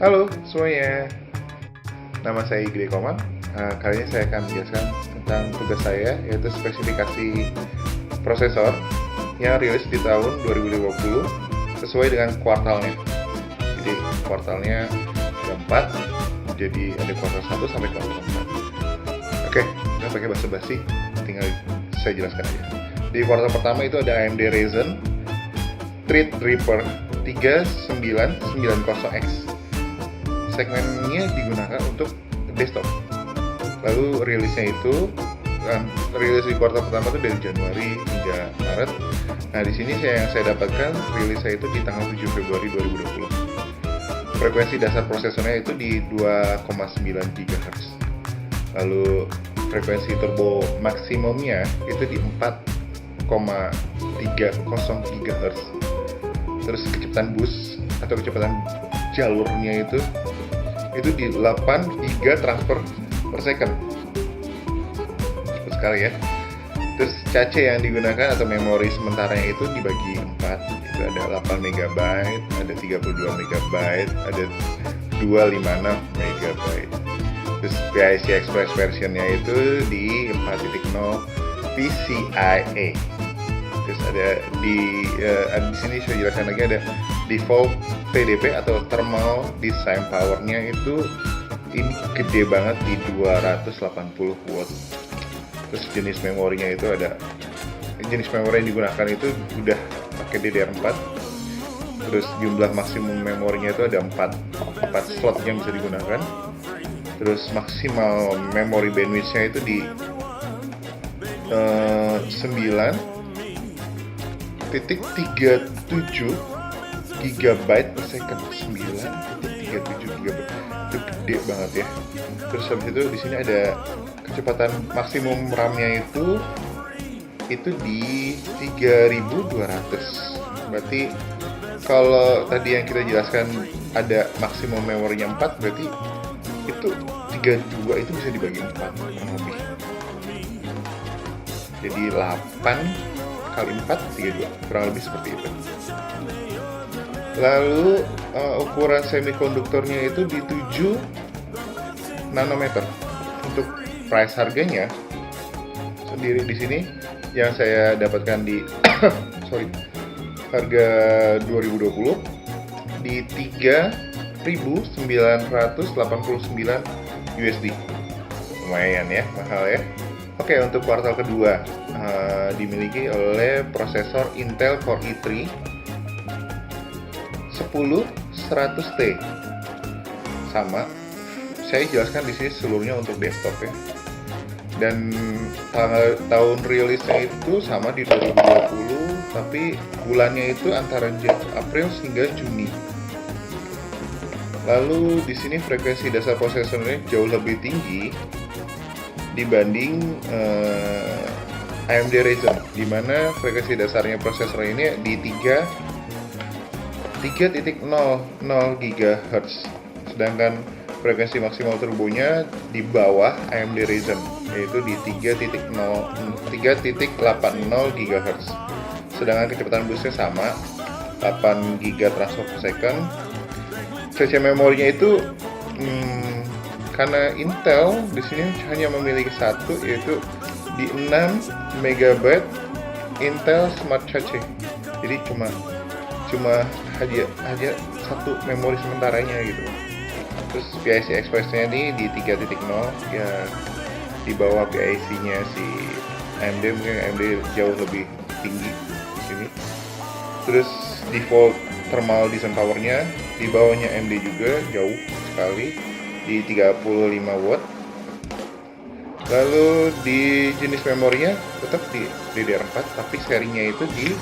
Halo semuanya, nama saya Igri Komang. Kali ini saya akan menjelaskan tentang tugas saya, yaitu spesifikasi prosesor yang rilis di tahun 2020 sesuai dengan kuartalnya. Jadi kuartalnya ada 4, jadi ada kuartal 1 sampai kuartal 4. Oke, nggak pakai basa-basi, tinggal saya jelaskan aja. Di kuartal pertama itu ada AMD Ryzen Threadripper 3990X. Segmennya digunakan untuk desktop. Lalu rilisnya itu rilis di kuartal pertama itu dari Januari hingga Maret. Nah, di sini yang saya dapatkan rilisnya itu di tanggal 7 Februari 2020. Frekuensi dasar prosesornya itu di 2,9 GHz. Lalu frekuensi turbo maksimumnya itu di 4,30 GHz. Terus kecepatan bus atau kecepatan jalurnya itu di 8 GB transfer per second. Cepat sekali ya. Terus cache yang digunakan atau memori sementaranya itu dibagi 4. Itu ada 8 MB, ada 32 MB, ada 256 MB. Terus PCI Express versionnya itu di 4.0 PCIe. Terus ada di sini saya jelaskan lagi, ada default TDP atau thermal design powernya itu ini gede banget di 280 watt. Terus jenis memorinya itu ada jenis memori yang digunakan itu udah pakai DDR4. Terus jumlah maksimum memorinya itu ada 4 slot yang bisa digunakan. Terus maksimal memory bandwidth-nya itu di 9.37 GB per second. 9.37 GB itu gede banget ya. Terus habis itu di sini ada kecepatan maksimum RAM-nya itu di 3200. Berarti kalau tadi yang kita jelaskan ada maksimum memorinya 4, berarti itu 32 itu bisa dibagi 4 kurang lebih. Jadi 8 kali 4, 32, kurang lebih seperti itu. Lalu ukuran semikonduktornya itu di 7 nanometer. Untuk price harganya sendiri di sini yang saya dapatkan di harga 2020 di 3.989 USD. Lumayan ya, mahal ya. Oke, untuk kuartal kedua dimiliki oleh prosesor Intel Core i3 10100T. Sama, saya jelaskan di sini seluruhnya untuk desktop ya. Dan tahun rilisnya itu sama di 2020, tapi bulannya itu antara April hingga Juni. Lalu di sini frekuensi dasar prosesornya jauh lebih tinggi dibanding AMD Ryzen, di mana frekuensi dasarnya prosesor ini di 3.00 GHz, sedangkan frekuensi maksimal turbonya di bawah AMD Ryzen, yaitu di 3.80 GHz. Sedangkan kecepatan busnya sama, 8 GB transfer per second. Cache memorinya itu karena Intel di sini hanya memiliki satu, yaitu di 6 MB Intel Smart Cache. Jadi cuma hanya satu memori sementaranya gitu. Terus PCI Express-nya ini di 3.0, ya di bawah PIC-nya si AMD, mungkin AMD jauh lebih tinggi di sini. Terus default thermal design power-nya di bawahnya AMD juga jauh sekali di 35 watt. Lalu di jenis memorinya tetap di DDR4, tapi serinya itu di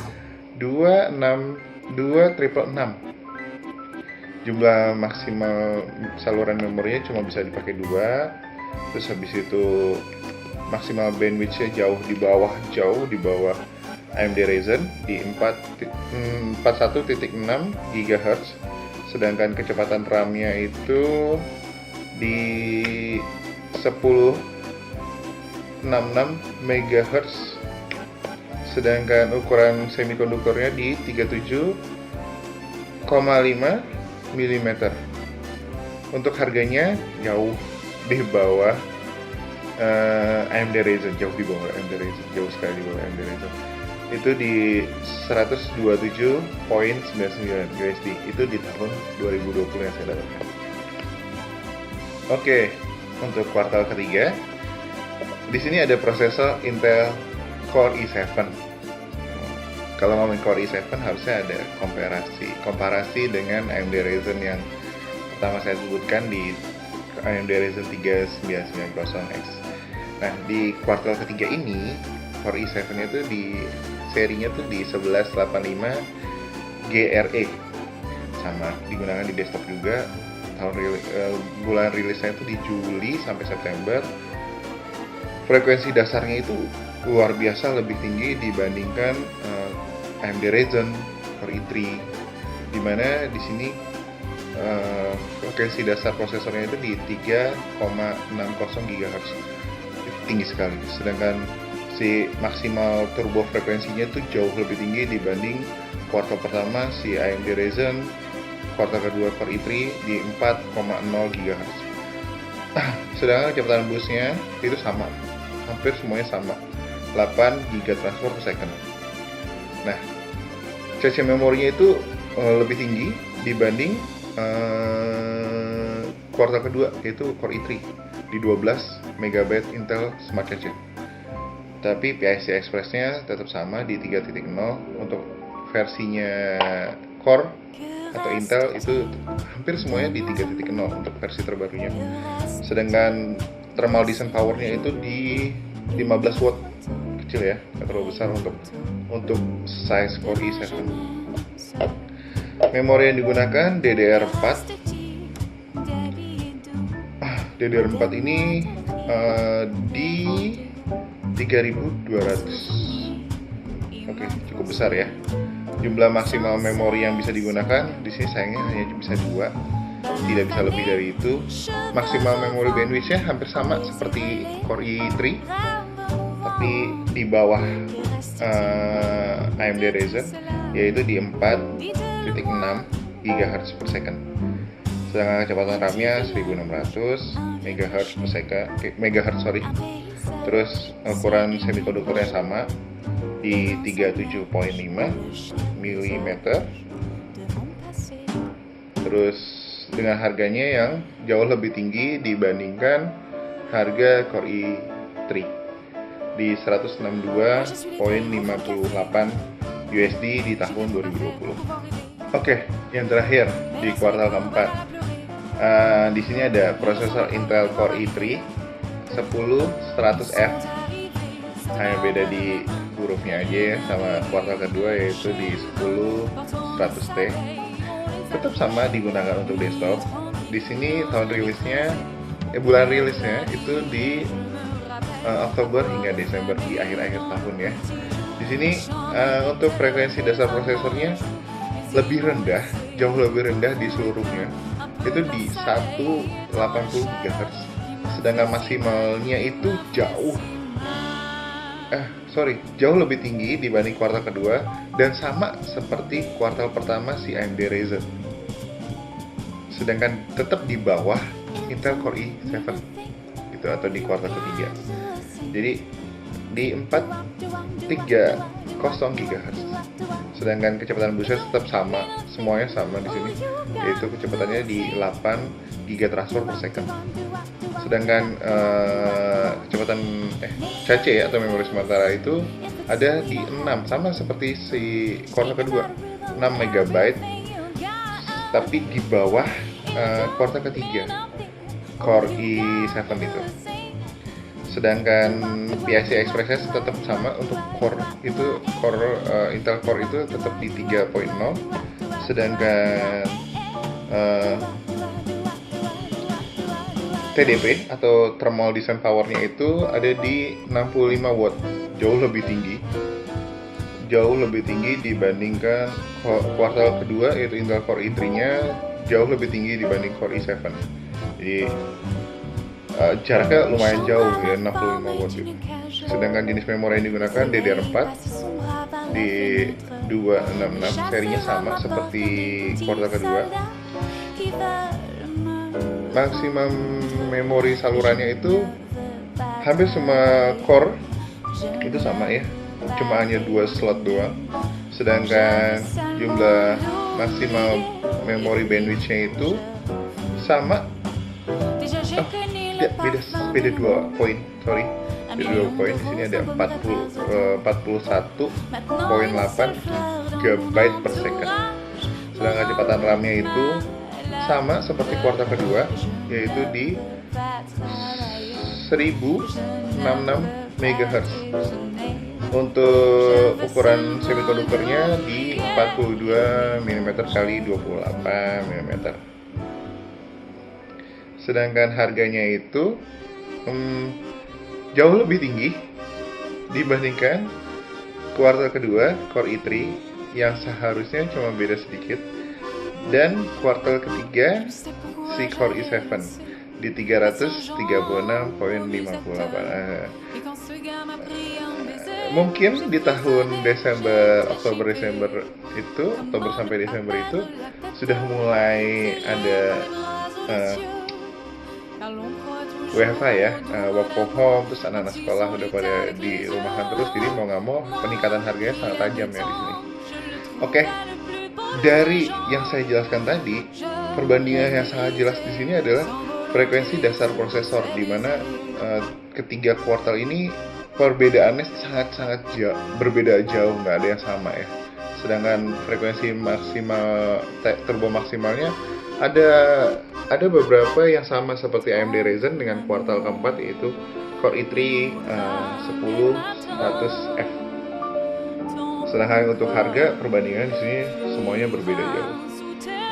266. Jumlah maksimal saluran memorinya cuma bisa dipakai 2. Terus habis itu maksimal bandwidth-nya jauh di bawah AMD Ryzen di 41.6 GHz. Sedangkan kecepatan RAM-nya itu di 1066 MHz. Sedangkan ukuran semikonduktornya di 37,5 mm. Untuk harganya jauh di bawah AMD Ryzen, jauh di bawah AMD Ryzen, jauh sekali di bawah AMD Ryzen. Itu di 127,99 USD. Itu di tahun 2020 yang saya dapatkan. Oke, untuk kuartal ketiga, di sini ada prosesor Intel Core i7. Kalau ngomongin Core i7 harusnya ada komparasi dengan AMD Ryzen yang pertama saya sebutkan di AMD Ryzen 3990X. Nah, di kuartal ketiga ini Core i7 itu di serinya tuh di 1185 GRE, sama digunakan di desktop juga. Bulan rilisnya itu di Juli sampai September. Frekuensi dasarnya itu luar biasa lebih tinggi dibandingkan AMD Ryzen Core i3, dimana di sini frekuensi dasar prosesornya itu di 3,60 GHz, tinggi sekali. Sedangkan si maksimal turbo frekuensinya itu jauh lebih tinggi dibanding kuartal pertama si AMD Ryzen, kuartal kedua Core i3 di 4,0 GHz. Sedangkan kecepatan busnya itu sama, hampir semuanya sama, 8 GB transfer per second. Nah, cache memorinya itu lebih tinggi dibanding kuartal kedua, yaitu Core i3 di 12 MB Intel Smart Cache. Tapi PCI Express-nya tetap sama di 3.0. Untuk versinya Core atau Intel itu hampir semuanya di 3.0 untuk versi terbarunya. Sedangkan thermal design power-nya itu di 15 watt, kecil ya, nggak terlalu besar untuk size Core i7. Memori yang digunakan DDR4. DDR4 ini di 3200. Oke, cukup besar ya. Jumlah maksimal memori yang bisa digunakan di sini sayangnya hanya bisa 2, tidak bisa lebih dari itu. Maksimal memori bandwidth-nya hampir sama seperti Core i3, tapi di bawah AMD Ryzen, yaitu di 4.6 GHz per second. Sedangkan kecepatan RAM-nya 1600 MHz. Terus ukuran semikonduktornya sama di 37.5 mm. Terus dengan harganya yang jauh lebih tinggi dibandingkan harga Core i3 di 162.58 USD di tahun 2020. Oke, yang terakhir di kuartal keempat, di sini ada prosesor Intel Core i3 10100F. Hanya beda di hurufnya aja ya, sama kuartal kedua yaitu di 10100T. Tetap sama digunakan untuk desktop. Di sini tahun rilisnya, bulan rilisnya itu di Oktober hingga Desember, di akhir-akhir tahun ya. Di sini untuk frekuensi dasar prosesornya lebih rendah, jauh lebih rendah di seluruhnya. Itu di 180 GHz. Sedangkan maksimalnya itu jauh lebih tinggi dibanding kuartal kedua dan sama seperti kuartal pertama si AMD Ryzen. Sedangkan tetap di bawah Intel Core i7 gitu, atau di kuartal ketiga. Jadi di 430 GHz. Sedangkan kecepatan busnya tetap sama, semuanya sama di sini, yaitu kecepatannya di 8 GB transfer per second. Sedangkan kecepatan cache atau memori sementara itu ada di 6, sama seperti si kuartal kedua, 6 MB, tapi di bawah kuartal ketiga Core i7 itu. Sedangkan PCI Express tetap sama untuk Intel Core itu tetap di 3.0. Sedangkan TDP atau thermal design power-nya itu ada di 65 watt, jauh lebih tinggi dibandingkan kuartal kedua, yaitu Intel Core i3-nya jauh lebih tinggi dibanding Core i7. Jadi jaraknya lumayan jauh ya, 65 watt gitu. Sedangkan jenis memori yang digunakan DDR4 di 266, serinya sama seperti kuartal kedua. maksimum memori salurannya itu hampir semua core itu sama ya, cuma hanya 2 slot doang. Sedangkan jumlah maksimal memori bandwidth-nya itu sama. Oh, tidak, beda 2 poin, sorry. Beda 2 poin. Di sini ada 41,8 GB per second. Sedangkan kecepatan RAM-nya itu sama seperti kuartal kedua, yaitu di 1066 MHz. Untuk ukuran semikonduktornya di 42 mm kali 28 mm. Sedangkan harganya itu jauh lebih tinggi dibandingkan kuartal kedua Core i3 yang seharusnya cuma beda sedikit, dan kuartal ketiga si Core i7 di 336,58. Mungkin di tahun Oktober sampai Desember itu sudah mulai ada WFH ya, work from home, terus anak-anak sekolah udah pada di rumahan terus, jadi mau nggak mau peningkatan harganya sangat tajam ya di sini. Oke, dari yang saya jelaskan tadi, perbandingan yang sangat jelas di sini adalah frekuensi dasar prosesor, di mana ketiga kuartal ini perbedaannya sangat berbeda jauh, nggak ada yang sama ya. Sedangkan frekuensi maksimal turbo maksimalnya ada beberapa yang sama seperti AMD Ryzen dengan kuartal keempat, yaitu Core i3 10100F. Sedangkan untuk harga perbandingan di sini semuanya berbeda jauh.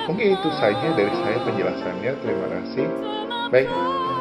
Mungkin itu saja dari saya penjelasannya. Terima kasih. Bye.